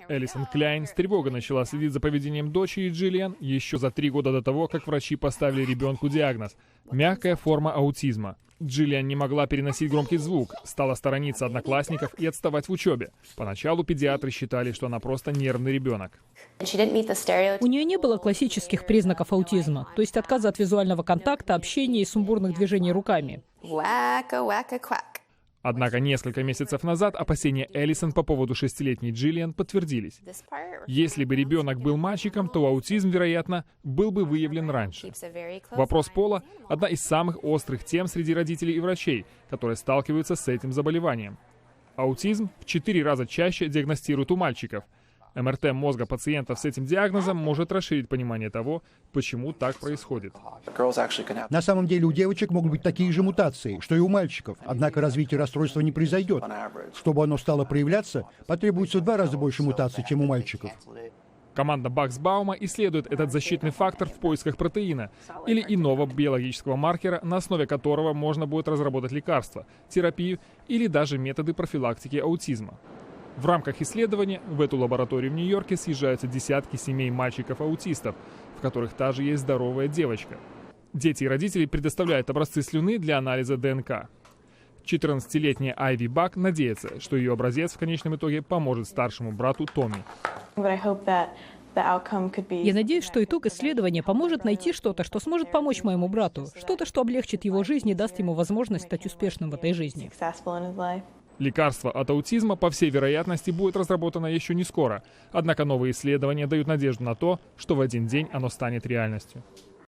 Элисон Кляйн с тревогой начала следить за поведением дочери Джиллиан еще за 3 года до того, как врачи поставили ребенку диагноз – мягкая форма аутизма. Джиллиан не могла переносить громкий звук, стала сторониться одноклассников и отставать в учебе. Поначалу педиатры считали, что она просто нервный ребенок. У нее не было классических признаков аутизма, то есть отказа от визуального контакта, общения и сумбурных движений руками. Однако несколько месяцев назад опасения Элисон по поводу 6-летней Джиллиан подтвердились. Если бы ребенок был мальчиком, то аутизм, вероятно, был бы выявлен раньше. Вопрос пола – одна из самых острых тем среди родителей и врачей, которые сталкиваются с этим заболеванием. Аутизм в 4 раза чаще диагностируют у мальчиков. МРТ мозга пациентов с этим диагнозом может расширить понимание того, почему так происходит. На самом деле у девочек могут быть такие же мутации, что и у мальчиков, однако развитие расстройства не произойдет. Чтобы оно стало проявляться, потребуется в 2 раза больше мутаций, чем у мальчиков. Команда Баксбаума исследует этот защитный фактор в поисках протеина или иного биологического маркера, на основе которого можно будет разработать лекарства, терапию или даже методы профилактики аутизма. В рамках исследования в эту лабораторию в Нью-Йорке съезжаются десятки семей мальчиков-аутистов, в которых также есть здоровая девочка. Дети и родители предоставляют образцы слюны для анализа ДНК. 14-летняя Айви Бак надеется, что ее образец в конечном итоге поможет старшему брату Томми. Я надеюсь, что итог исследования поможет найти что-то, что сможет помочь моему брату, что-то, что облегчит его жизнь и даст ему возможность стать успешным в этой жизни. Лекарство от аутизма, по всей вероятности, будет разработано еще не скоро. Однако новые исследования дают надежду на то, что в один день оно станет реальностью.